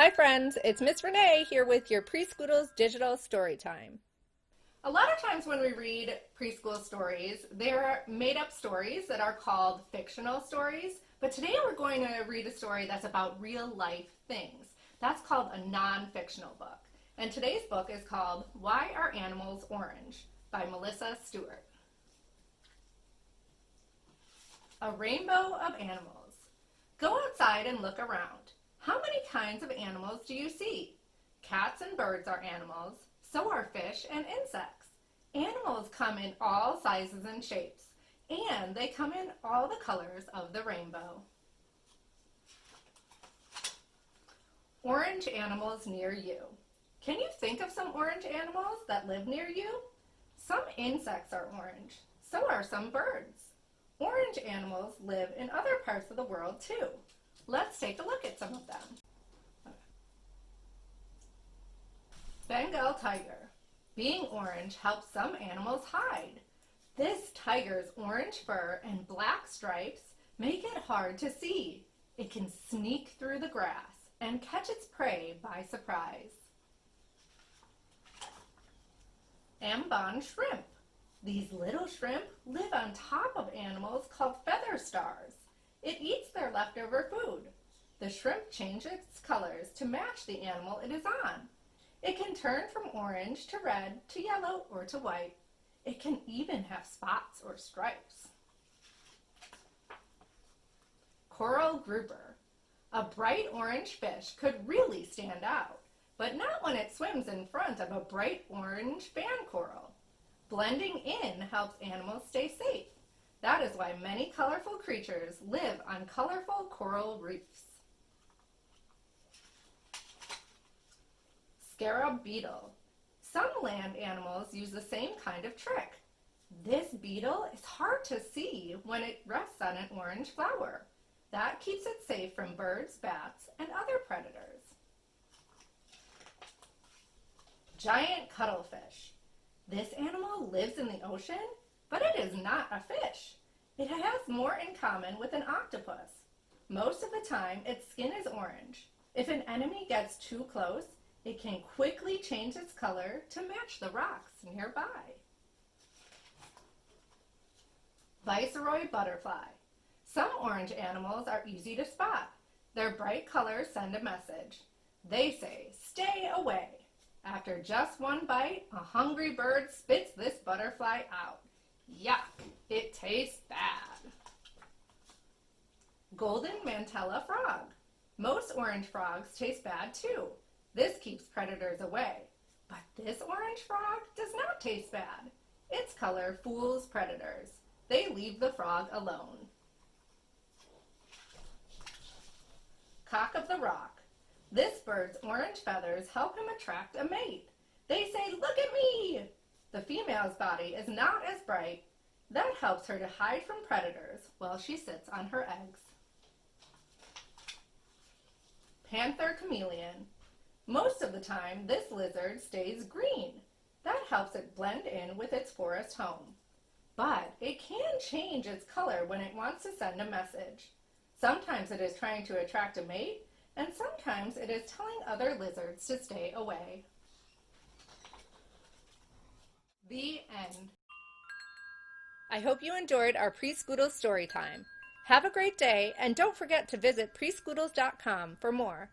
Hi friends, it's Miss Renee here with your Preschoodles digital story time. A lot of times when we read preschool stories, they're made-up stories that are called fictional stories, but today we're going to read a story that's about real-life things. That's called a non-fictional book. And today's book is called Why Are Animals Orange by Melissa Stewart. A rainbow of animals. Go outside and look around. How many kinds of animals do you see? Cats and birds are animals. So are fish and insects. Animals come in all sizes and shapes, and they come in all the colors of the rainbow. Orange animals near you. Can you think of some orange animals that live near you? Some insects are orange. So are some birds. Orange animals live in other parts of the world too. Let's take a look at some of them. Bengal tiger. Being orange helps some animals hide. This tiger's orange fur and black stripes make it hard to see. It can sneak through the grass and catch its prey by surprise. Ambon shrimp. These little shrimp live on top of animals called feather stars. It eats their leftover food. The shrimp changes its colors to match the animal it is on. It can turn from orange to red to yellow or to white. It can even have spots or stripes. Coral grouper. A bright orange fish could really stand out, but not when it swims in front of a bright orange fan coral. Blending in helps animals stay safe. That is why many colorful creatures live on colorful coral reefs. Scarab beetle. Some land animals use the same kind of trick. This beetle is hard to see when it rests on an orange flower. That keeps it safe from birds, bats, and other predators. Giant cuttlefish. This animal lives in the ocean, but it is not a fish. It has more in common with an octopus. Most of the time, its skin is orange. If an enemy gets too close, it can quickly change its color to match the rocks nearby. Viceroy butterfly. Some orange animals are easy to spot. Their bright colors send a message. They say, "Stay away." After just one bite, a hungry bird spits this butterfly out. Yuck, it tastes bad. Golden mantella frog. Most orange frogs taste bad too. This keeps predators away. But this orange frog does not taste bad. Its color fools predators. They leave the frog alone. Cock of the rock. This bird's orange feathers help him attract a mate. They say, "Look at me!" The female's body is not as bright. That helps her to hide from predators while she sits on her eggs. Panther chameleon. Most of the time, this lizard stays green. That helps it blend in with its forest home. But it can change its color when it wants to send a message. Sometimes it is trying to attract a mate, and sometimes it is telling other lizards to stay away. The end. I hope you enjoyed our Preschoodles story time. Have a great day, and don't forget to visit preschoodles.com for more.